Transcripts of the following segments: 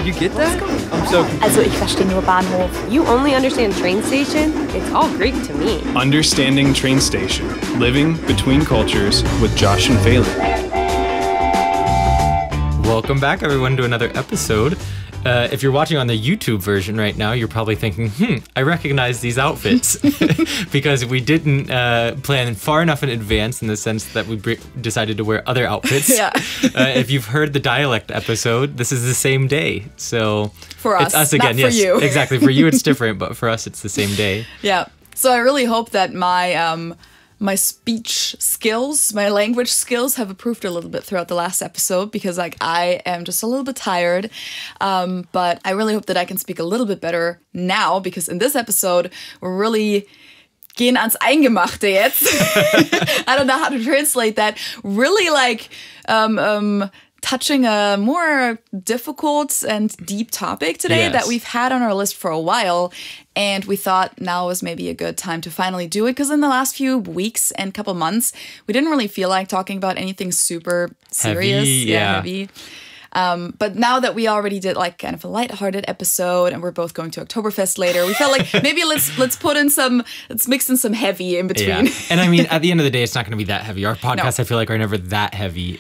you get that? I'm so confused. Also, ich verstehe nur Bahnhof. You only understand train station? It's all Greek to me. Understanding Train Station. Living Between Cultures with Josh and Phelan. Welcome back, everyone, to another episode. If you're watching on the YouTube version right now, you're probably thinking, I recognize these outfits because we didn't plan far enough in advance in the sense that we decided to wear other outfits. Yeah. If you've heard the dialect episode, this is the same day. So For us, it's us again. not for Yes, you. Exactly. For you, it's different, but for us, it's the same day. Yeah. So I really hope that my speech skills, my language skills have improved a little bit throughout the last episode because I am just a little bit tired. But I really hope that I can speak a little bit better now because in this episode, we're really gehen ans Eingemachte jetzt. I don't know how to translate that. Really touching a more difficult and deep topic today that we've had on our list for a while. And we thought now was maybe a good time to finally do it because in the last few weeks and couple months, we didn't really feel like talking about anything super serious. Heavy. But now that we already did like kind of a lighthearted episode and we're both going to Oktoberfest later, we felt like maybe let's mix in some heavy in between. Yeah. And I mean, at the end of the day, it's not going to be that heavy. Our podcasts, I feel like, are never that heavy.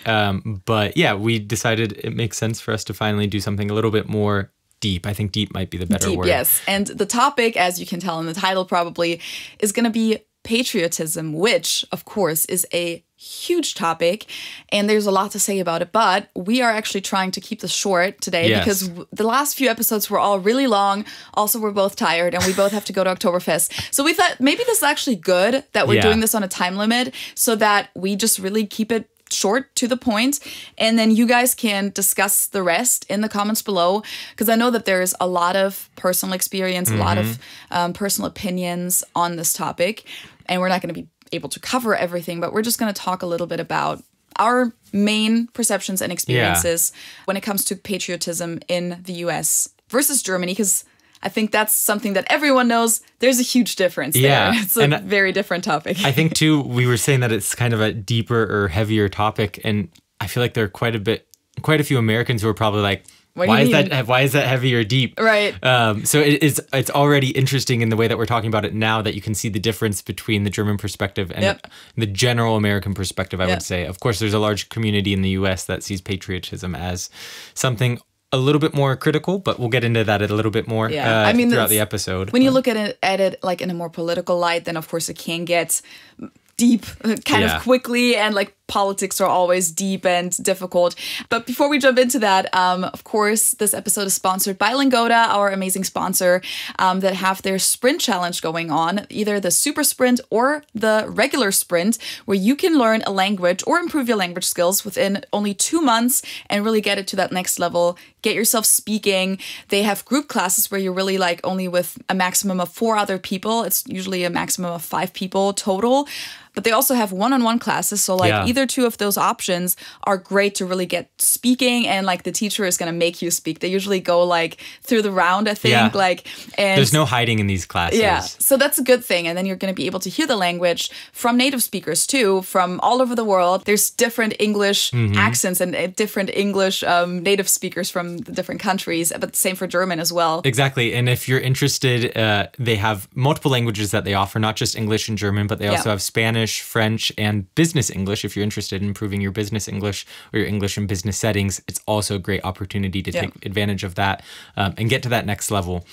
But yeah, we decided it makes sense for us to finally do something a little bit more deep. I think deep might be the better word. Yes. And the topic, as you can tell in the title probably, is going to be patriotism, which, of course, is a huge topic and there's a lot to say about it, but we are actually trying to keep this short today because the last few episodes were all really long. Also, we're both tired and we both have to go to Oktoberfest. So we thought maybe this is actually good that we're doing this on a time limit so that we just really keep it short to the point, and then you guys can discuss the rest in the comments below because I know that there's a lot of personal experience, a lot of personal opinions on this topic, and we're not going to be able to cover everything, but we're just going to talk a little bit about our main perceptions and experiences when it comes to patriotism in the US versus Germany, because I think that's something that everyone knows. There's a huge difference there. It's a very different topic. I think, too, we were saying that it's kind of a deeper or heavier topic, and I feel like there are quite a few Americans who are probably like, why is that heavy or deep? Right. So it's already interesting in the way that we're talking about it now that you can see the difference between the German perspective and the general American perspective, I would say. Of course, there's a large community in the US that sees patriotism as something a little bit more critical, but we'll get into that a little bit more throughout the episode. When you look at it like in a more political light, then of course it can get deep kind of quickly, and like politics are always deep and difficult. But before we jump into that, of course, this episode is sponsored by Lingoda, our amazing sponsor, that have their sprint challenge going on, either the super sprint or the regular sprint, where you can learn a language or improve your language skills within only 2 months and really get it to that next level, get yourself speaking. They have group classes where you're really like only with a maximum of 4 other people. It's usually a maximum of 5 people total. But they also have one-on-one classes. So like either 2 of those options are great to really get speaking, and like the teacher is going to make you speak. They usually go like through the round, I think. And there's no hiding in these classes. Yeah. So that's a good thing. And then you're going to be able to hear the language from native speakers too, from all over the world. There's different English accents and different English native speakers from the different countries, but same for German as well. Exactly. And if you're interested, they have multiple languages that they offer, not just English and German, but they also have Spanish, French, and business English. If you're interested in improving your business English or your English in business settings, it's also a great opportunity to take advantage of that and get to that next level.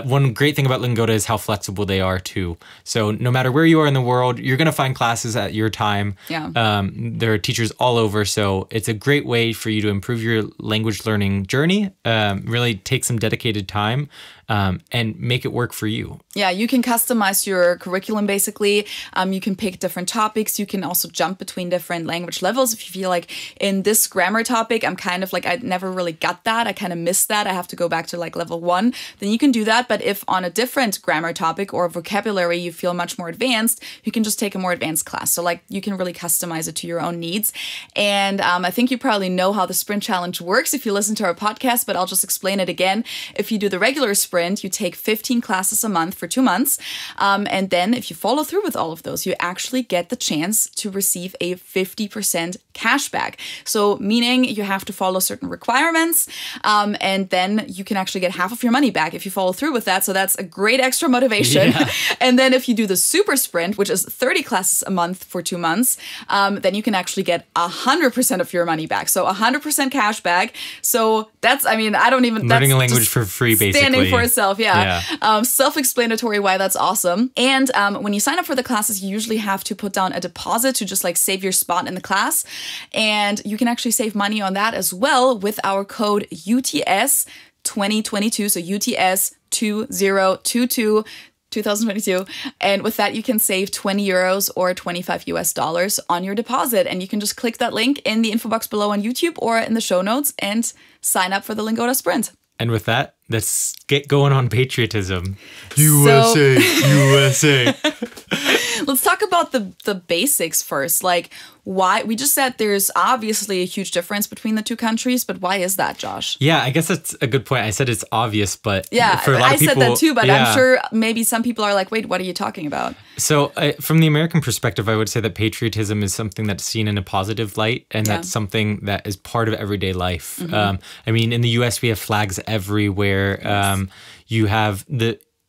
One great thing about Lingoda is how flexible they are too. So no matter where you are in the world, you're going to find classes at your time. There are teachers all over, so it's a great way for you to improve your language learning journey, really take some dedicated time and make it work for you. Yeah, you can customize your curriculum basically. You can pick different topics. You can also jump between different language levels. If you feel like in this grammar topic, I'm kind of like, I never really got that. I kind of missed that. I have to go back to like level 1. Then you can do that. But if on a different grammar topic or vocabulary, you feel much more advanced, you can just take a more advanced class. So like you can really customize it to your own needs. And I think you probably know how the Sprint Challenge works if you listen to our podcast, but I'll just explain it again. If you do the regular sprint, you take 15 classes a month for 2 months. And then if you follow through with all of those, you actually get the chance to receive a 50% cash back. So meaning you have to follow certain requirements, and then you can actually get half of your money back if you follow through with that. So that's a great extra motivation. Yeah. And then if you do the super sprint, which is 30 classes a month for 2 months, then you can actually get 100% of your money back. So 100% cash back. So that's, I mean, I don't even... Learning a language for free, basically. Standing for itself, yeah. Self-explanatory why that's awesome. And when you sign up for the classes, you usually have to put down a deposit to just like save your spot in the class. And you can actually save money on that as well with our code UTS 2022. So UTS 2022. 2022. And with that, you can save 20 euros or 25 US dollars on your deposit. And you can just click that link in the info box below on YouTube or in the show notes and sign up for the Lingoda Sprint. And with that, let's get going on patriotism. USA, USA. Let's talk about the basics first. Like, why? We just said there's obviously a huge difference between the two countries, but why is that, Josh? Yeah, I guess that's a good point. I said it's obvious, but yeah, for a lot of people, I said that too, but I'm sure maybe some people are like, wait, what are you talking about? So from the American perspective, I would say that patriotism is something that's seen in a positive light, and that's something that is part of everyday life. I mean, in the U.S., we have flags everywhere. Yes. You have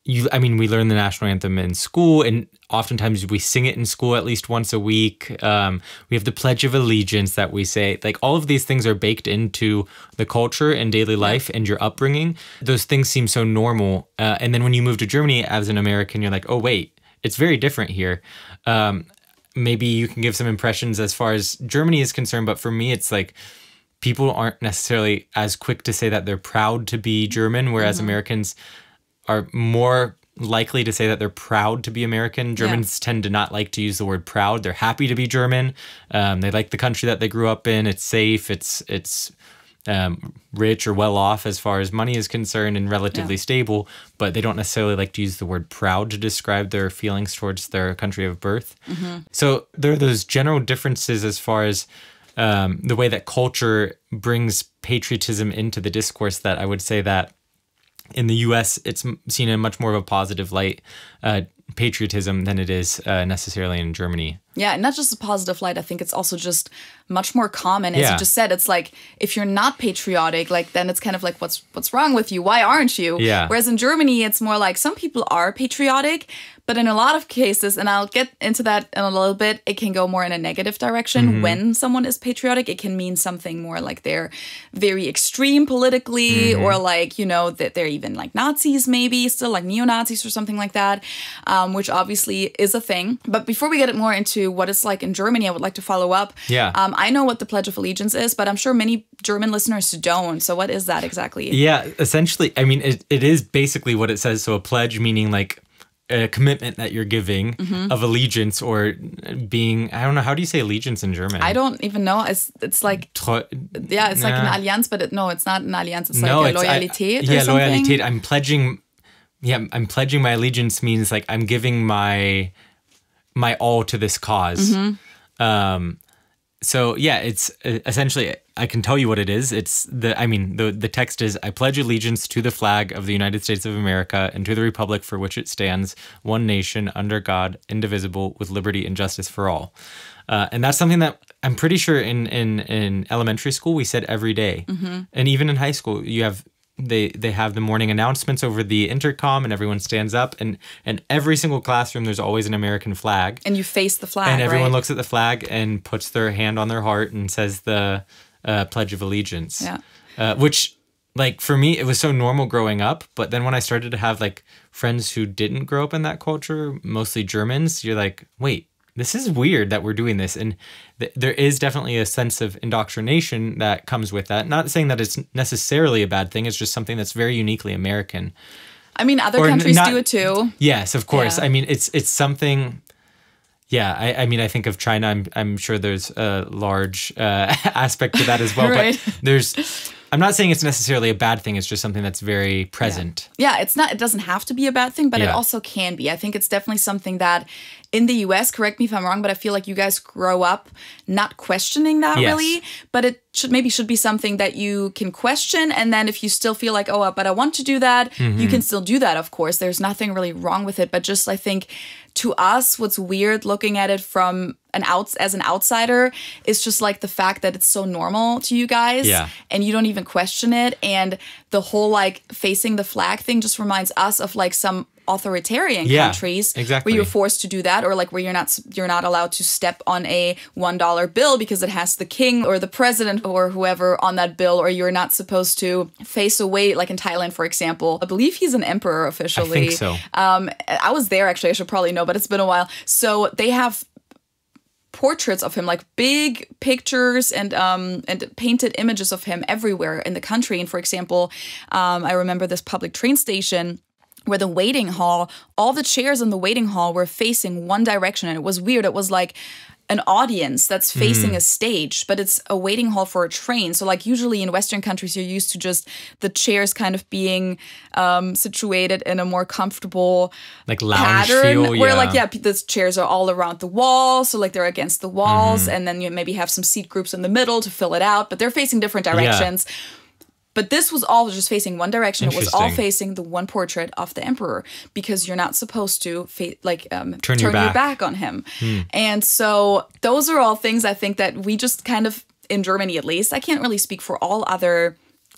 we learn the national anthem in school, and oftentimes we sing it in school at least once a week. We have the Pledge of Allegiance that we say. Like, all of these things are baked into the culture and daily life and your upbringing. Those things seem so normal. And then when you move to Germany as an American, you're like, oh, wait, it's very different here. Maybe you can give some impressions as far as Germany is concerned, but for me, it's like people aren't necessarily as quick to say that they're proud to be German, whereas Americans are more likely to say that they're proud to be American. Germans tend to not like to use the word proud. They're happy to be German. They like the country that they grew up in. It's safe. It's rich or well off as far as money is concerned, and relatively stable. But they don't necessarily like to use the word proud to describe their feelings towards their country of birth. So there are those general differences as far as the way that culture brings patriotism into the discourse, that I would say that in the U.S., it's seen in much more of a positive light, patriotism, than it is necessarily in Germany. Yeah, and not just a positive light. I think it's also just much more common. As you just said, it's like, if you're not patriotic, like, then it's kind of like, what's wrong with you? Why aren't you? Yeah. Whereas in Germany, it's more like some people are patriotic, but in a lot of cases, and I'll get into that in a little bit, it can go more in a negative direction. When someone is patriotic, it can mean something more like they're very extreme politically, or like, you know, that they're even like Nazis, maybe still like neo-Nazis or something like that, which obviously is a thing. But before we get more into what it's like in Germany, I would like to follow up. Yeah. I know what the Pledge of Allegiance is, but I'm sure many German listeners don't. So what is that exactly? Yeah, essentially, I mean, it is basically what it says. So a pledge meaning like a commitment that you're giving of allegiance, or being, I don't know, how do you say allegiance in German? I don't even know. It's like, it's like an alliance, but it's not an alliance. It's like a Loyalität or something. Loyalität. I'm pledging my allegiance means like I'm giving my all to this cause. So yeah, it's essentially, I can tell you what it is. It's the text is, I pledge allegiance to the flag of the United States of America and to the republic for which it stands, one nation, under God, indivisible, with liberty and justice for all. And that's something that I'm pretty sure in elementary school we said every day. And even in high school, you have they have the morning announcements over the intercom, and everyone stands up, and every single classroom there's always an American flag, and you face the flag, and everyone looks at the flag and puts their hand on their heart and says the Pledge of Allegiance. Which, like, for me, it was so normal growing up, but then when I started to have like friends who didn't grow up in that culture, mostly Germans, you're like, wait, this is weird that we're doing this. And there is definitely a sense of indoctrination that comes with that. Not saying that it's necessarily a bad thing. It's just something that's very uniquely American. I mean, other countries do it too. Yes, of course. Yeah. I mean, it's something... Yeah, I mean, I think of China. I'm sure there's a large aspect to that as well. Right. But I'm not saying it's necessarily a bad thing. It's just something that's very present. Yeah, it's not. It doesn't have to be a bad thing, but it also can be. I think it's definitely something that in the US, correct me if I'm wrong, but I feel like you guys grow up not questioning that really. But it should be something that you can question, and then if you still feel like, oh, but I want to do that, you can still do that. Of course, there's nothing really wrong with it. But just, I think, to us, what's weird looking at it from as an outsider, it's just like the fact that it's so normal to you guys, and you don't even question it. And the whole like facing the flag thing just reminds us of like some authoritarian countries where you're forced to do that, or like where you're not allowed to step on a $1 bill because it has the king or the president or whoever on that bill, or you're not supposed to face away, like in Thailand, for example. I believe he's an emperor officially. I think so. I was there actually, I should probably know, but it's been a while. So they have portraits of him, like big pictures and painted images of him everywhere in the country. And for example, I remember this public train station where the waiting hall, all the chairs in the waiting hall were facing one direction. And it was weird. It was like an audience that's facing a stage, but it's a waiting hall for a train. So like usually in Western countries, you're used to just the chairs kind of being situated in a more comfortable like lounge pattern feel, where the chairs are all around the wall. So like they're against the walls, and then you maybe have some seat groups in the middle to fill it out, but they're facing different directions. But this was all just facing one direction. It was all facing the one portrait of the emperor, because you're not supposed to turn your back on him. And so those are all things I think that we just kind of, in Germany at least, I can't really speak for all other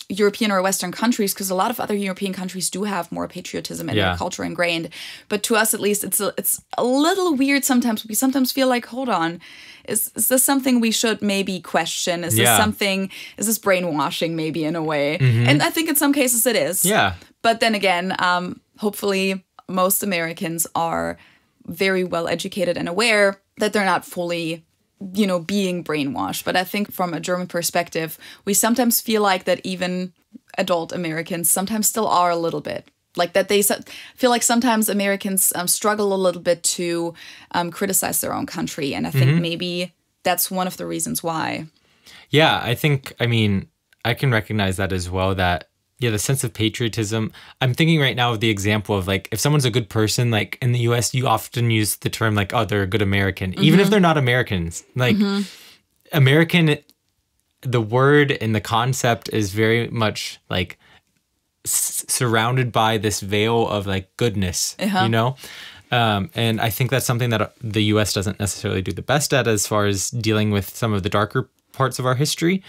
European or Western countries, because a lot of other European countries do have more patriotism in their culture ingrained. But to us, at least, it's a little weird sometimes. We sometimes feel like, hold on, is this something we should maybe question? Is this brainwashing maybe in a way? And I think in some cases it is. Yeah. But then again, hopefully most Americans are very well educated and aware that they're not fully being brainwashed. But I think from a German perspective, we sometimes feel like that even adult Americans sometimes still are a little bit. Like that they feel like sometimes Americans struggle a little bit to criticize their own country. And I think maybe that's one of the reasons why. Yeah, I can recognize that as well, that the sense of patriotism. I'm thinking right now of the example of like, if someone's a good person, like in the US, you often use the term like, oh, they're a good American, even if they're not Americans. Like American, the word and the concept is very much like surrounded by this veil of like goodness, and I think that's something that the US doesn't necessarily do the best at as far as dealing with some of the darker parts of our history.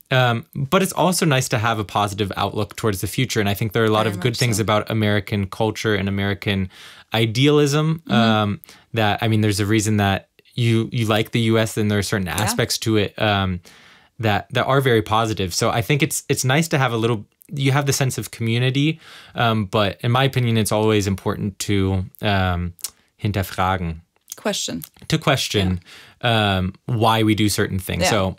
But it's also nice to have a positive outlook towards the future. And I think there are a lot of good things about American culture and American idealism that, there's a reason that you like the US, and there are certain aspects to it that are very positive. So I think it's nice to have you have the sense of community, but in my opinion, it's always important to hinterfragen. To question why we do certain things. Yeah. So,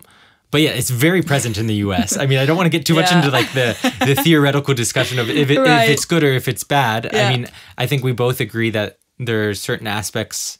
but yeah, it's very present in the U.S. I don't want to get too much into like the theoretical discussion of if it's good or if it's bad. Yeah. I think we both agree that there are certain aspects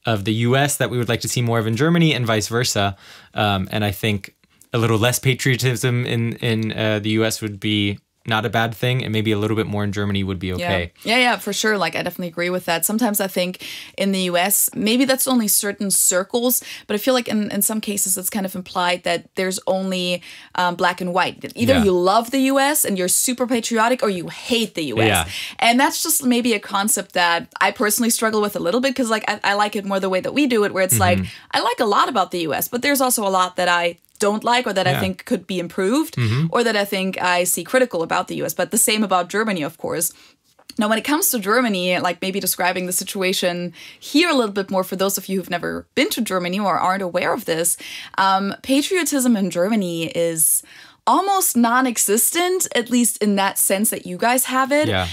of the U.S. that we would like to see more of in Germany, and vice versa. And I think a little less patriotism in the U.S. would be not a bad thing, and maybe a little bit more in Germany would be okay. Yeah, for sure. Like, I definitely agree with that. Sometimes I think in the US, maybe that's only certain circles, but I feel like in some cases it's kind of implied that there's only black and white. Either you love the US and you're super patriotic, or you hate the US. Yeah. And that's just maybe a concept that I personally struggle with a little bit, because like I like it more the way that we do it, where it's like, I like a lot about the US, but there's also a lot that I don't like, or that I think could be improved, or that I think I see critical about the US. But the same about Germany, of course. Now, when it comes to Germany, like maybe describing the situation here a little bit more for those of you who've never been to Germany or aren't aware of this, patriotism in Germany is almost non-existent, at least in that sense that you guys have it. Yeah.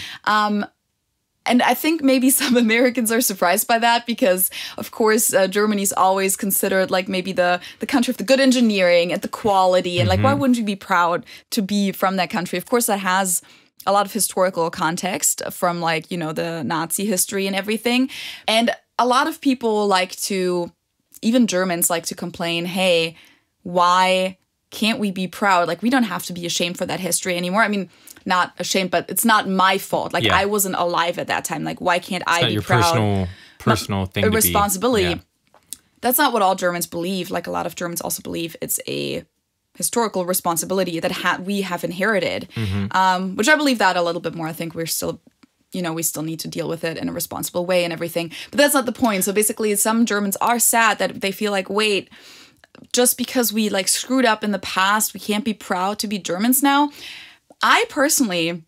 And I think maybe some Americans are surprised by that, because, of course, Germany's always considered like maybe the country of the good engineering and the quality. And like, why wouldn't you be proud to be from that country? Of course, that has a lot of historical context from like, the Nazi history and everything. And a lot of people even Germans like to complain, hey, why can't we be proud? Like, we don't have to be ashamed for that history anymore. Not ashamed, but it's not my fault. Like, I wasn't alive at that time. Like, why can't I be proud? Your personal thing to be. Responsibility. Yeah. That's not what all Germans believe. Like, a lot of Germans also believe it's a historical responsibility that we have inherited, which I believe that a little bit more. I think we're still we still need to deal with it in a responsible way and everything. But that's not the point. So basically, some Germans are sad that they feel like, wait, just because we like screwed up in the past, we can't be proud to be Germans now. I personally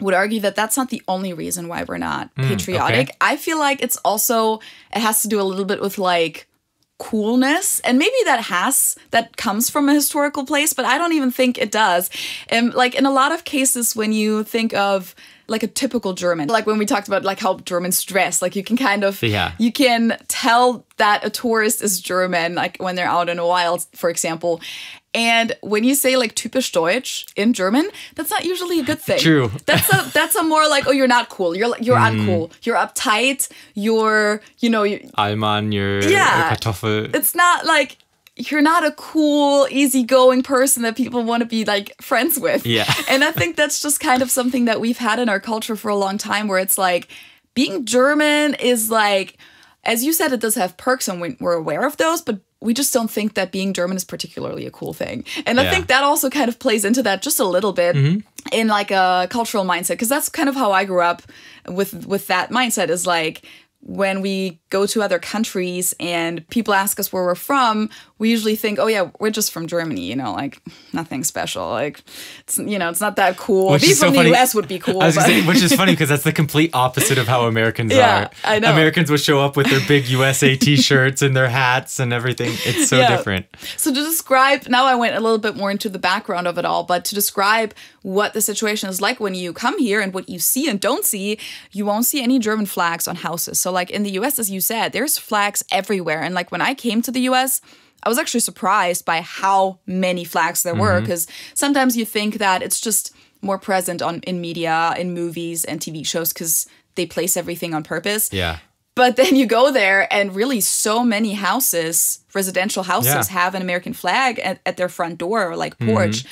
would argue that that's not the only reason why we're not patriotic. Okay. I feel like it has to do a little bit with like coolness, and maybe that comes from a historical place, but I don't even think it does. And like in a lot of cases, when you think of like a typical German, like when we talked about like how Germans dress, like you can kind of, you can tell that a tourist is German, like when they're out in the wild, for example. And when you say like typisch Deutsch in German, that's not usually a good thing. True. That's a more like, oh, you're not cool. You're uncool. You're uptight. You're, Allmann, you're Kartoffel. It's not like you're not a cool, easygoing person that people want to be like friends with. Yeah. And I think that's just kind of something that we've had in our culture for a long time, where it's like being German is like, as you said, it does have perks and we're aware of those, but we just don't think that being German is particularly a cool thing. And I think that also kind of plays into that just a little bit in like a cultural mindset, because that's kind of how I grew up with that mindset, is like when we go to other countries and people ask us where we're from, we usually think, oh yeah, we're just from Germany, like nothing special. Like, it's not that cool. Which Being is so from the funny. US would be cool. I was gonna say, which is funny because that's the complete opposite of how Americans are. I know. Americans will show up with their big USA t-shirts and their hats and everything. It's so different. So to describe, now I went a little bit more into the background of it all, but to describe what the situation is like when you come here and what you see and don't see, you won't see any German flags on houses. So like in the US, as you said, there's flags everywhere. And like when I came to the US, I was actually surprised by how many flags there were, because sometimes you think that it's just more present in media, in movies and TV shows, because they place everything on purpose. Yeah. But then you go there and really so many houses, residential houses, have an American flag at their front door or like porch.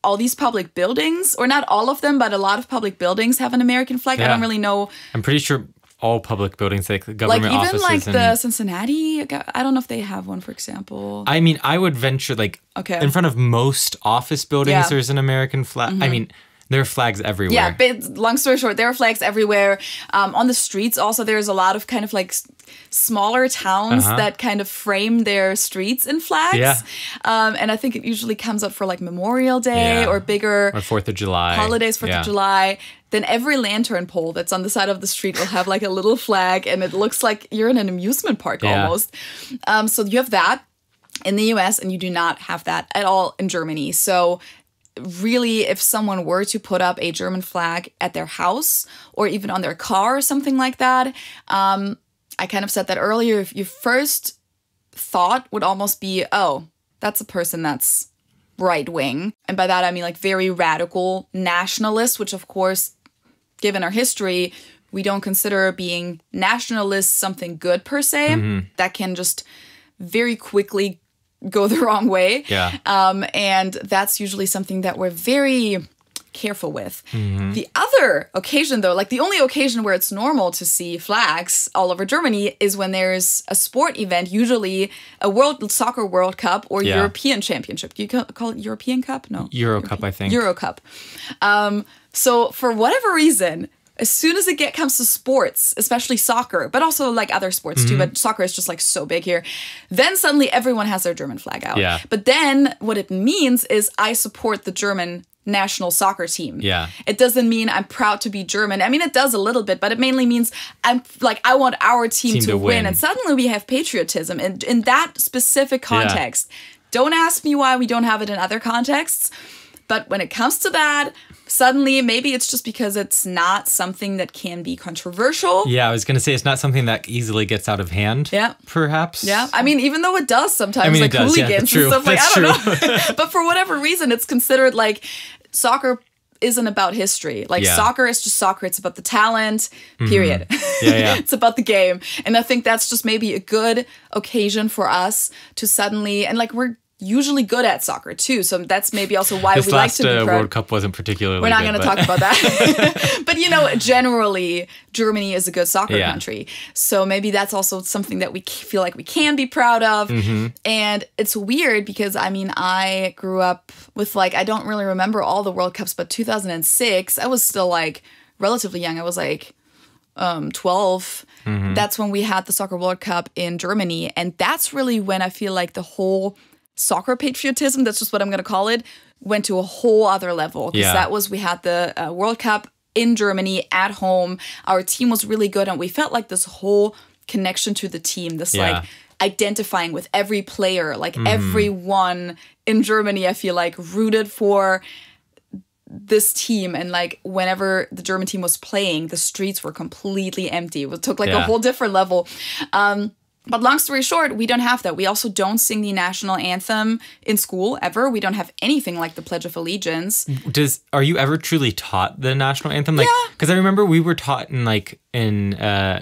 All these public buildings, or not all of them, but a lot of public buildings have an American flag. I don't really know. I'm pretty sure all public buildings, like government offices. Like even like the Cincinnati, I don't know if they have one, for example. I mean, I would venture like in front of most office buildings, there's an American flag. I mean, there are flags everywhere. Yeah, but long story short, there are flags everywhere. On the streets also, there's a lot of kind of like smaller towns that kind of frame their streets in flags. Yeah. And I think it usually comes up for like Memorial Day or bigger. Or 4th of July. Holidays, 4th of July. Then every lantern pole that's on the side of the street will have like a little flag, and it looks like you're in an amusement park almost. So you have that in the US, and you do not have that at all in Germany. So really, if someone were to put up a German flag at their house or even on their car or something like that, I kind of said that earlier, if your first thought would almost be, oh, that's a person that's right wing. And by that, I mean like very radical nationalist, which of course, given our history, we don't consider being nationalists something good per se. That can just very quickly go the wrong way. Yeah. And that's usually something that we're very careful with. The other occasion, though, like the only occasion where it's normal to see flags all over Germany is when there's a sport event, usually a soccer World Cup or European Championship. Do you call it European Cup? No. Euro Cup, I think. Euro Cup. So for whatever reason, as soon as it comes to sports, especially soccer, but also like other sports too, but soccer is just like so big here, then suddenly everyone has their German flag out. Yeah. But then what it means is I support the German national soccer team. Yeah. It doesn't mean I'm proud to be German. I mean, it does a little bit, but it mainly means I'm like, I want our team to win. And suddenly we have patriotism in that specific context. Don't ask me why we don't have it in other contexts. But when it comes to that, suddenly maybe it's just because it's not something that can be controversial. Yeah, I was going to say it's not something that easily gets out of hand. Yeah. Perhaps. Yeah. I mean, even though it does sometimes, like hooligans and stuff like, I don't know. But for whatever reason, it's considered like soccer isn't about history. Like soccer is just soccer. It's about the talent, period. It's about the game. And I think that's just maybe a good occasion for us to suddenly, and like we're usually good at soccer too, so that's maybe also why we like to be proud. This last World Cup wasn't particularly We're not going to talk about that. But generally Germany is a good soccer country, so maybe that's also something that we feel like we can be proud of. And it's weird because I mean I grew up with like, I don't really remember all the World Cups, but 2006 I was still like relatively young. I was like 12. That's when we had the Soccer World Cup in Germany. And that's really when I feel like the whole soccer patriotism, that's just what I'm going to call it, went to a whole other level. Because we had the World Cup in Germany at home. Our team was really good. And we felt like this whole connection to the team, this like identifying with every player, like everyone in Germany, I feel like rooted for this team. And like whenever the German team was playing, the streets were completely empty. It took like a whole different level. But long story short, we don't have that. We also don't sing the national anthem in school ever. We don't have anything like the Pledge of Allegiance. Are you ever truly taught the national anthem? Like, because I remember we were taught in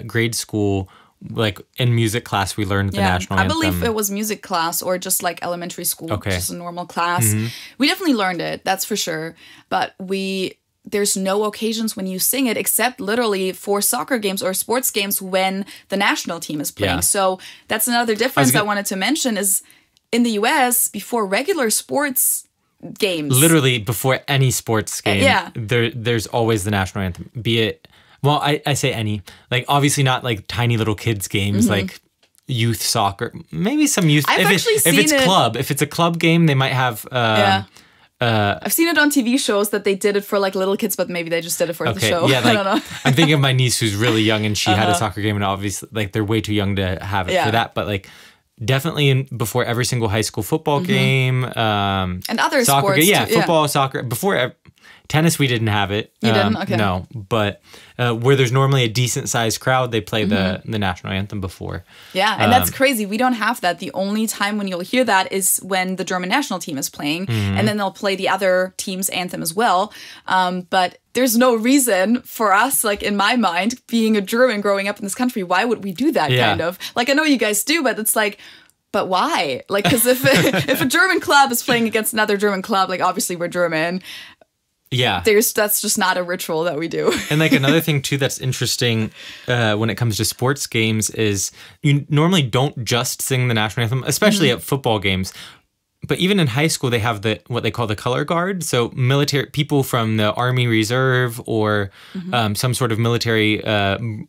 grade school, like in music class, we learned the national anthem. I believe it was music class or just like elementary school, just a normal class. We definitely learned it, that's for sure. But there's no occasions when you sing it except literally for soccer games or sports games when the national team is playing. So that's another difference I wanted to mention is in the US, before regular sports games. Literally before any sports game, there's always the national anthem. Be it, well, I say any. Like obviously not like tiny little kids games like youth soccer. Maybe some youth. If it's a club game, they might have... I've seen it on TV shows that they did it for like little kids, but maybe they just did it for the show. Yeah, like, I don't know. I'm thinking of my niece who's really young and she had a soccer game and obviously like they're way too young to have it for that. But like definitely before every single high school football game. And other soccer sports game. Yeah, football, soccer. Before tennis, we didn't have it. You didn't? Okay. No, but where there's normally a decent sized crowd, they play the national anthem before. Yeah, and that's crazy. We don't have that. The only time when you'll hear that is when the German national team is playing, and then they'll play the other team's anthem as well. But there's no reason for us, like in my mind, being a German growing up in this country, why would we do that kind of? Like, I know you guys do, but it's like, but why? Like, because if a German club is playing against another German club, like obviously we're German. Yeah. That's just not a ritual that we do. And like another thing too that's interesting when it comes to sports games is you normally don't just sing the national anthem, especially at football games. But even in high school, they have what they call the color guard. So military people from the Army Reserve or some sort of military,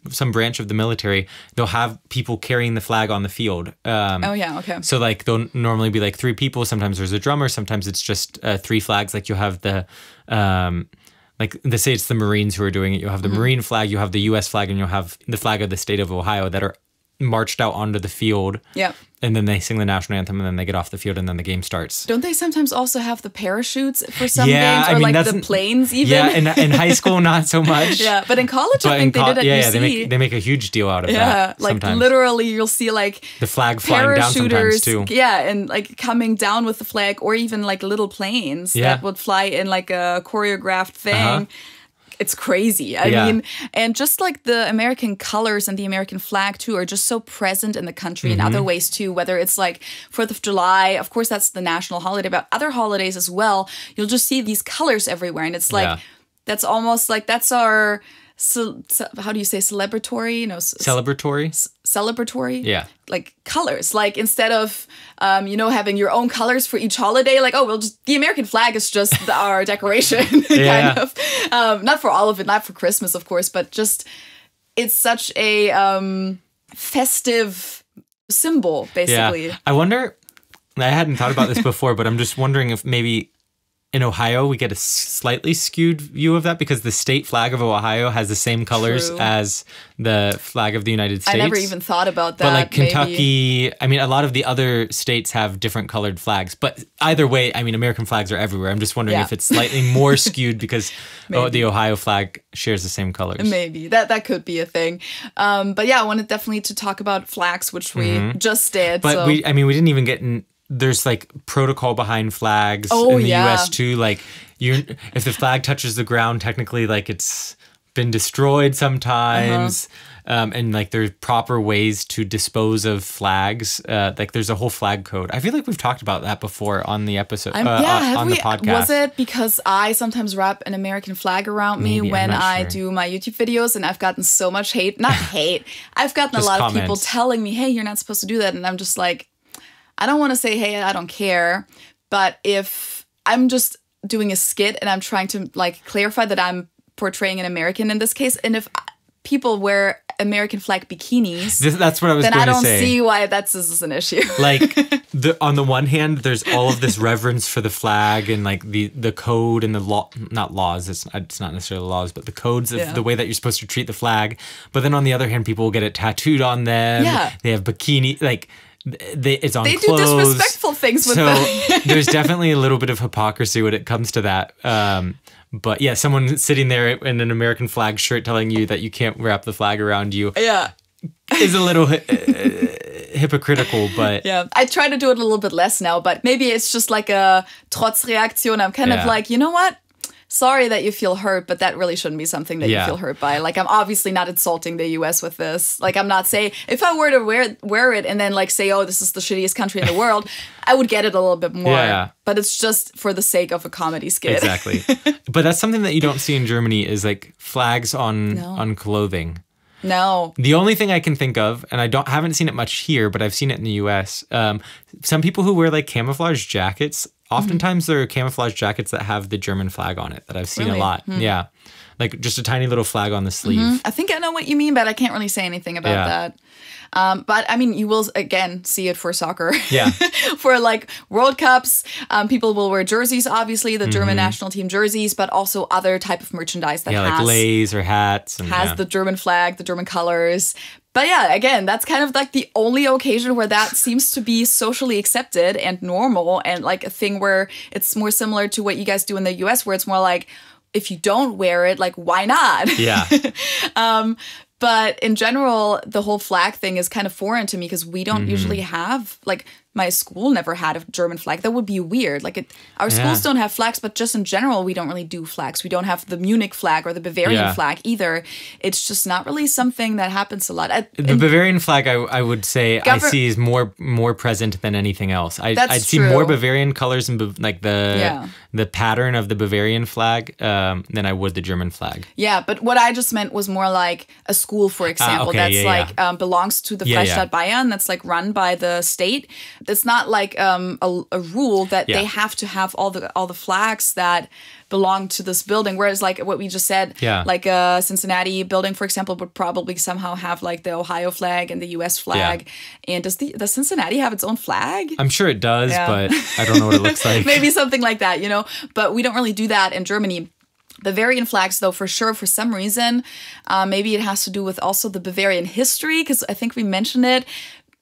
some branch of the military, they'll have people carrying the flag on the field. Okay. So like there'll normally be like 3 people. Sometimes there's a drummer. Sometimes it's just 3 flags. Like you'll have the, like they say it's the Marines who are doing it. You'll have the Marine flag, you have the U.S. flag, and you'll have the flag of the state of Ohio that are marched out onto the field. Yeah. And then they sing the national anthem and then they get off the field and then the game starts. Don't they sometimes also have the parachutes for some games or like the planes even? Yeah, in high school, not so much. Yeah, but in college, I think they did at UC. Yeah, they make a huge deal out of that. Yeah, like sometimes. Literally you'll see like the flag flying down sometimes too. Yeah, and like coming down with the flag or even like little planes that would fly in like a choreographed thing. It's crazy. I mean, and just like the American colors and the American flag too are just so present in the country in other ways too, whether it's like 4th of July, of course that's the national holiday, but other holidays as well, you'll just see these colors everywhere. And it's like, that's almost like, that's our, how do you say celebratory? No, celebratory? Celebratory? Yeah. Like colors. Like instead of, having your own colors for each holiday, like, the American flag is just our decoration, kind of. Not for all of it, not for Christmas, of course, but just, it's such a festive symbol, basically. Yeah. I wonder, I hadn't thought about this before, but I'm just wondering if maybe in Ohio, we get a slightly skewed view of that because the state flag of Ohio has the same colors as the flag of the United States. I never even thought about that. But like Kentucky, I mean, a lot of the other states have different colored flags. But either way, I mean, American flags are everywhere. I'm just wondering if it's slightly more skewed because the Ohio flag shares the same colors. Maybe. That could be a thing. But yeah, I wanted definitely to talk about flags, which we just did. But we didn't even get in... There's like protocol behind flags in the US too. Like if the flag touches the ground, technically like it's been destroyed sometimes. And like there's proper ways to dispose of flags. Like there's a whole flag code. I feel like we've talked about that before on the episode, on the podcast. Was it because I sometimes wrap an American flag around me when I do my YouTube videos and I've gotten so much hate, not hate. I've gotten a lot of people telling me, hey, you're not supposed to do that. And I'm just like, I don't want to say, hey, I don't care. But if I'm just doing a skit and I'm trying to like clarify that I'm portraying an American in this case. And if people wear American flag bikinis, that's what I was then going I to don't say. see why this is an issue. Like, on the one hand, there's all of this reverence for the flag and like the code and the law, not laws, it's not necessarily laws, but the codes of the way that you're supposed to treat the flag. But then on the other hand, people will get it tattooed on them. Yeah. They have bikini, like, it's on They clothes. do disrespectful things with them. There's definitely a little bit of hypocrisy when it comes to that. But yeah, someone sitting there in an American flag shirt telling you that you can't wrap the flag around you is a little hypocritical, but... Yeah, I try to do it a little bit less now, but maybe it's just like a Trotzreaktion. I'm kind of like, you know what? Sorry that you feel hurt, but that really shouldn't be something that you feel hurt by. Like, I'm obviously not insulting the US with this. Like, I'm not saying, if I were to wear it and then like say, oh, this is the shittiest country in the world, I would get it a little bit more. Yeah. But it's just for the sake of a comedy skit. Exactly. But that's something that you don't see in Germany is like flags on clothing. No. The only thing I can think of, and I haven't seen it much here, but I've seen it in the US, some people who wear like camouflage jackets, oftentimes they're camouflage jackets that have the German flag on it that I've seen a lot. Yeah. Like just a tiny little flag on the sleeve. I think I know what you mean, but I can't really say anything about that. But I mean, you will again see it for soccer. Yeah. For like World Cups, people will wear jerseys, obviously the German national team jerseys, but also other type of merchandise that has like leis or hats. And, has the German flag, the German colors. But yeah, again, that's kind of like the only occasion where that seems to be socially accepted and normal and like a thing where it's more similar to what you guys do in the US, where it's more like, if you don't wear it, like, why not? Yeah. But in general, the whole flag thing is kind of foreign to me because we don't usually have, like, my school never had a German flag. That would be weird. Like, our schools don't have flags, but just in general, we don't really do flags. We don't have the Munich flag or the Bavarian flag either. It's just not really something that happens a lot. The Bavarian flag, I would say, I see is more present than anything else. I'd see more Bavarian colors and like the pattern of the Bavarian flag than I would the German flag. Yeah, but what I just meant was more like a school, for example, that's belongs to the Freistaat Bayern, that's like run by the state. It's not like a rule that they have to have all the flags that belong to this building. Whereas like what we just said, like a Cincinnati building, for example, would probably somehow have like the Ohio flag and the US flag. And does Cincinnati have its own flag? I'm sure it does, but I don't know what it looks like. Maybe something like that, you know? But we don't really do that in Germany. Bavarian flags, though, for sure, for some reason, maybe it has to do with also the Bavarian history, because I think we mentioned it.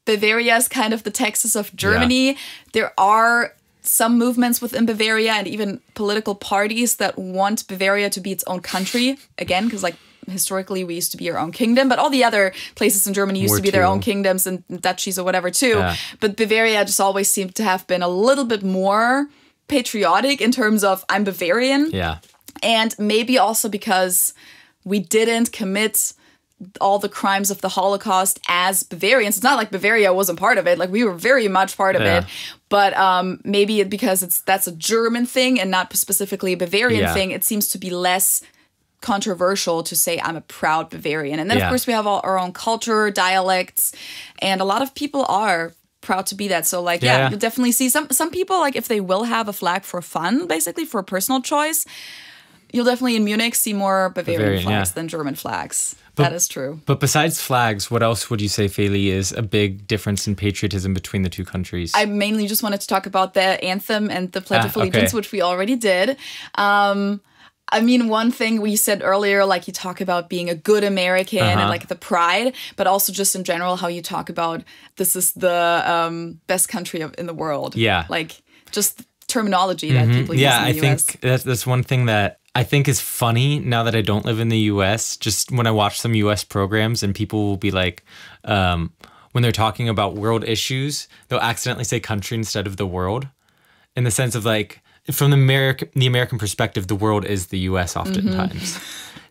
Bavaria is kind of the Texas of Germany. Yeah. There are some movements within Bavaria and even political parties that want Bavaria to be its own country. Again, because like historically we used to be our own kingdom, but all the other places in Germany used to be their own kingdoms and duchies or whatever too. Yeah. But Bavaria just always seemed to have been a little bit more patriotic in terms of I'm Bavarian. Yeah. And maybe also because we didn't commit all the crimes of the Holocaust as Bavarians. It's not like Bavaria wasn't part of it. Like, we were very much part of it. But maybe because that's a German thing and not specifically a Bavarian thing, it seems to be less controversial to say I'm a proud Bavarian. And then, of course, we have all our own culture, dialects, and a lot of people are proud to be that. So, like, you'll definitely see some people, like, if they will have a flag for fun, basically, for a personal choice, you'll definitely in Munich see more Bavarian flags than German flags. That is true. But besides flags, what else would you say, Feli, is a big difference in patriotism between the two countries? I mainly just wanted to talk about the anthem and the Pledge of Allegiance, which we already did. I mean, one thing we said earlier, like you talk about being a good American and like the pride, but also just in general how you talk about this is the best country in the world. Yeah. Like just terminology that people use in the US. Think that's one thing that I think is funny now that I don't live in the US. Just when I watch some US programs and people will be like, when they're talking about world issues, they'll accidentally say country instead of the world, in the sense of like, from the American perspective, the world is the US oftentimes.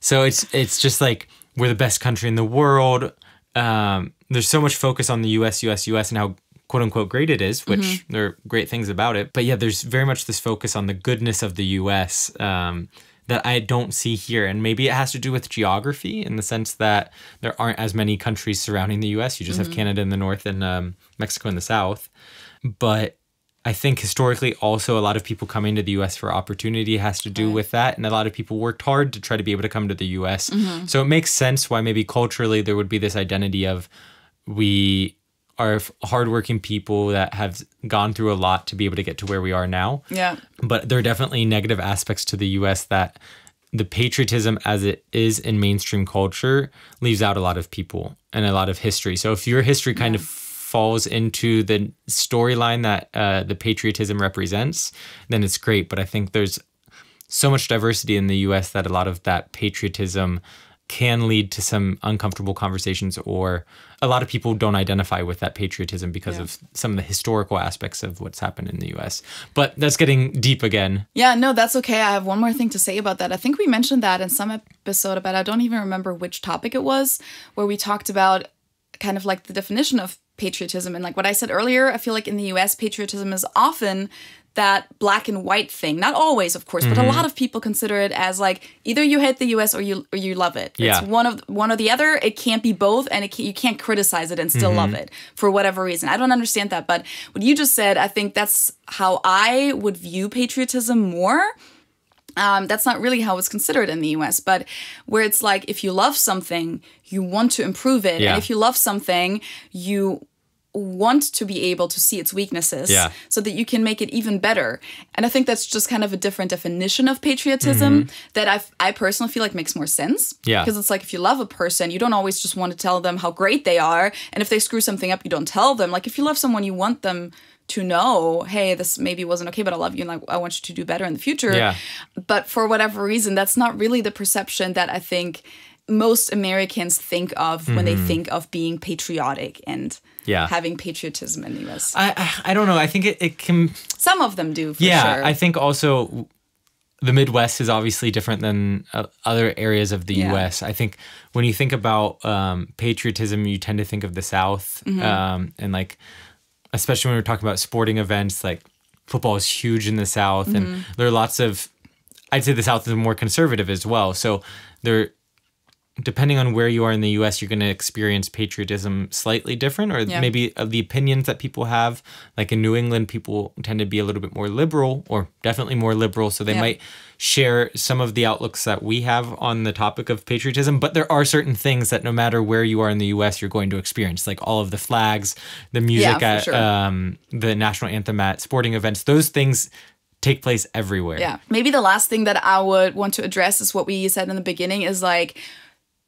So it's just like, we're the best country in the world. There's so much focus on the US and how quote unquote great it is, which there are great things about it. But yeah, there's very much this focus on the goodness of the US that I don't see here. And maybe it has to do with geography, in the sense that there aren't as many countries surrounding the US. You just have Canada in the north and Mexico in the south. But I think historically also a lot of people coming to the US for opportunity has to do with that. And a lot of people worked hard to try to be able to come to the US. So it makes sense why maybe culturally there would be this identity of we are hardworking people that have gone through a lot to be able to get to where we are now. Yeah. But there are definitely negative aspects to the US that the patriotism as it is in mainstream culture leaves out a lot of people and a lot of history. So if your history kind of falls into the storyline that the patriotism represents, then it's great. But I think there's so much diversity in the US that a lot of that patriotism can lead to some uncomfortable conversations, or a lot of people don't identify with that patriotism because of some of the historical aspects of what's happened in the US. But that's getting deep again. Yeah, no, that's okay. I have one more thing to say about that. I think we mentioned that in some episode, but I don't even remember which topic it was, where we talked about kind of like the definition of patriotism. And like what I said earlier, I feel like in the US, patriotism is often that black and white thing. Not always, of course, but a lot of people consider it as like either you hate the US or you love it. Yeah. It's one or the other. It can't be both, and you can't criticize it and still love it for whatever reason. I don't understand that, but what you just said, I think that's how I would view patriotism more. That's not really how it's considered in the US, but where it's like if you love something, you want to improve it. Yeah. And if you love something, you want to be able to see its weaknesses so that you can make it even better. And I think that's just kind of a different definition of patriotism that I personally feel like makes more sense. Yeah. Because it's like if you love a person, you don't always just want to tell them how great they are. And if they screw something up, you don't tell them. Like if you love someone, you want them to know, hey, this maybe wasn't okay, but I love you and like I want you to do better in the future. Yeah. But for whatever reason, that's not really the perception that I think most Americans think of when they think of being patriotic and having patriotism in the US. I don't know. I think it can... Some of them do, for sure. Yeah, I think also the Midwest is obviously different than other areas of the US. I think when you think about patriotism, you tend to think of the South. And like, especially when we're talking about sporting events, like football is huge in the South. And there are lots of... I'd say the South is more conservative as well. So depending on where you are in the US, you're going to experience patriotism slightly different, or maybe the opinions that people have. Like in New England, people tend to be a little bit more liberal, or definitely more liberal. So they might share some of the outlooks that we have on the topic of patriotism. But there are certain things that no matter where you are in the US, you're going to experience, like all of the flags, the music at the national anthem at sporting events. Those things take place everywhere. Yeah. Maybe the last thing that I would want to address is what we said in the beginning is like,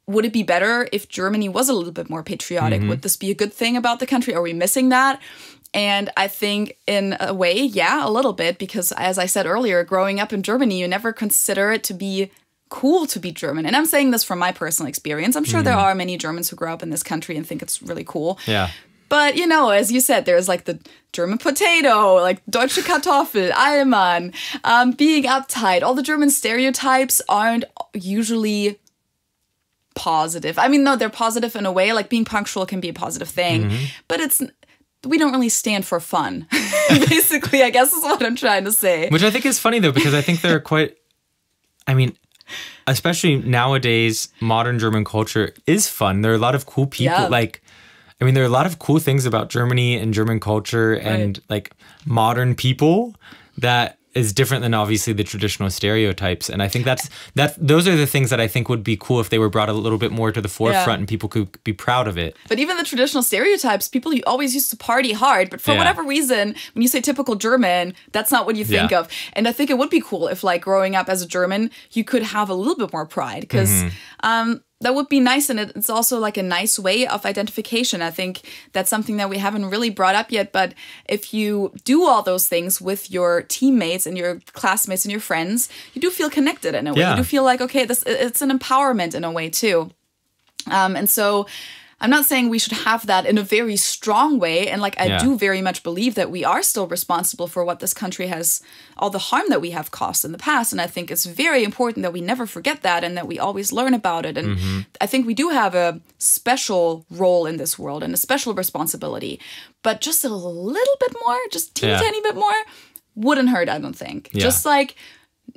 would it be better if Germany was a little bit more patriotic? Would this be a good thing about the country? Are we missing that? And I think in a way, yeah, a little bit, because as I said earlier, growing up in Germany, you never consider it to be cool to be German. And I'm saying this from my personal experience. I'm sure there are many Germans who grow up in this country and think it's really cool. Yeah. But, you know, as you said, there's like the German potato, like Deutsche Kartoffel, Allmann, being uptight. All the German stereotypes aren't usually positive. I mean, no, they're positive in a way. Like being punctual can be a positive thing, but we don't really stand for fun. Basically, I guess is what I'm trying to say. Which I think is funny though, because I think they're quite, I mean, especially nowadays, modern German culture is fun. There are a lot of cool people. Yeah. Like, I mean, there are a lot of cool things about Germany and German culture and like modern people that is different than obviously the traditional stereotypes. And I think those are the things that I think would be cool if they were brought a little bit more to the forefront and people could be proud of it. But even the traditional stereotypes, people always used to party hard. But for whatever reason, when you say typical German, that's not what you think of. And I think it would be cool if like growing up as a German, you could have a little bit more pride because that would be nice. And it's also like a nice way of identification. I think that's something that we haven't really brought up yet. But if you do all those things with your teammates and your classmates and your friends, you do feel connected in a way. You do feel like, okay, it's an empowerment in a way too. And so I'm not saying we should have that in a very strong way. And like, I do very much believe that we are still responsible for what this country has, all the harm that we have caused in the past. And I think it's very important that we never forget that and that we always learn about it. And I think we do have a special role in this world and a special responsibility. But just a little bit more, just teeny tiny bit more, wouldn't hurt, I don't think. Just like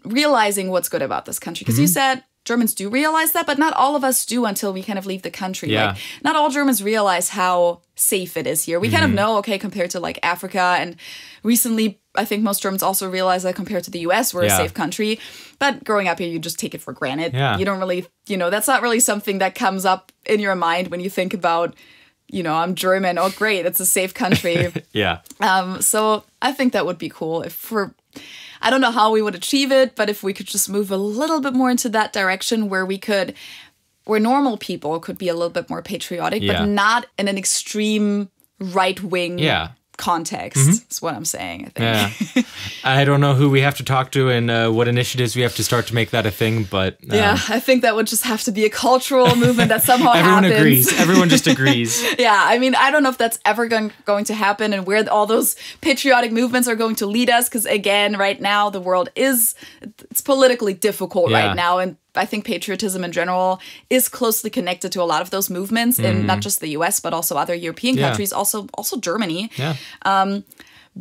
realizing what's good about this country. Because you said Germans do realize that, but not all of us do until we kind of leave the country. Yeah. Like, not all Germans realize how safe it is here. We kind of know, okay, compared to like Africa, and recently I think most Germans also realize that compared to the US, we're a safe country. But growing up here, you just take it for granted. Yeah. You don't really, that's not really something that comes up in your mind when you think about, I'm German. Oh, great, it's a safe country. Yeah. So I think that would be cool I don't know how we would achieve it, but if we could just move a little bit more into that direction where normal people could be a little bit more patriotic, but not in an extreme right-wing context, is what I'm saying, I think. Yeah. I don't know who we have to talk to and what initiatives we have to start to make that a thing, but... I think that would just have to be a cultural movement that somehow Everyone happens. agrees. Everyone just agrees. Yeah, I mean, I don't know if that's ever going to happen and where all those patriotic movements are going to lead us, because again, right now, the world it's politically difficult right now, and I think patriotism in general is closely connected to a lot of those movements in not just the US, but also other European countries, also Germany. Yeah.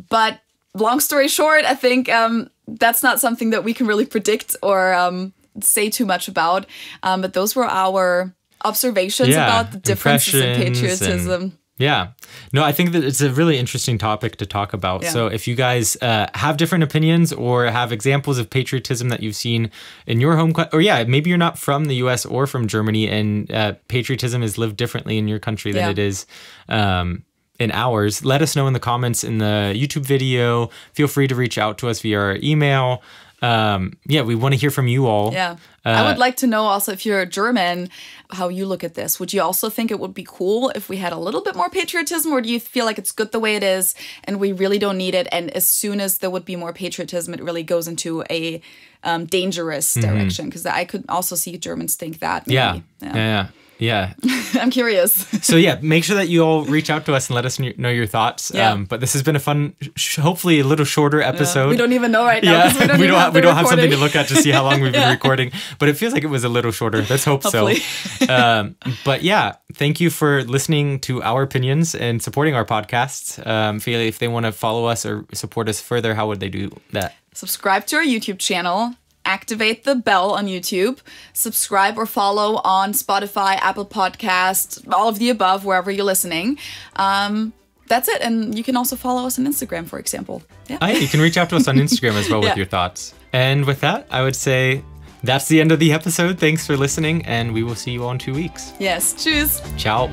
But long story short, I think that's not something that we can really predict or say too much about. But those were our observations about the differences in patriotism. Yeah. No, I think that it's a really interesting topic to talk about. Yeah. So if you guys have different opinions or have examples of patriotism that you've seen in your home, or maybe you're not from the US or from Germany and patriotism is lived differently in your country than it is in ours, let us know in the comments in the YouTube video. Feel free to reach out to us via our email. We want to hear from you all. Yeah. I would like to know also, if you're German, how you look at this. Would you also think it would be cool if we had a little bit more patriotism, or do you feel like it's good the way it is and we really don't need it? And as soon as there would be more patriotism, it really goes into a dangerous direction? Because I could also see Germans think that. Maybe. Yeah. I'm curious. So make sure that you all reach out to us and let us know your thoughts. But this has been a fun, hopefully a little shorter episode. We don't even know right now. We don't have something to look at to see how long we've been recording. But it feels like it was a little shorter. Let's hope so. But thank you for listening to our opinions and supporting our podcasts. If they want to follow us or support us further, how would they do that? Subscribe to our YouTube channel. Activate the bell on YouTube, subscribe or follow on Spotify, Apple Podcasts, all of the above, wherever you're listening. That's it. And you can also follow us on Instagram, for example. Yeah. You can reach out to us on Instagram as well with your thoughts. And with that, I would say that's the end of the episode. Thanks for listening, and we will see you all in 2 weeks. Yes. Tschüss. Ciao.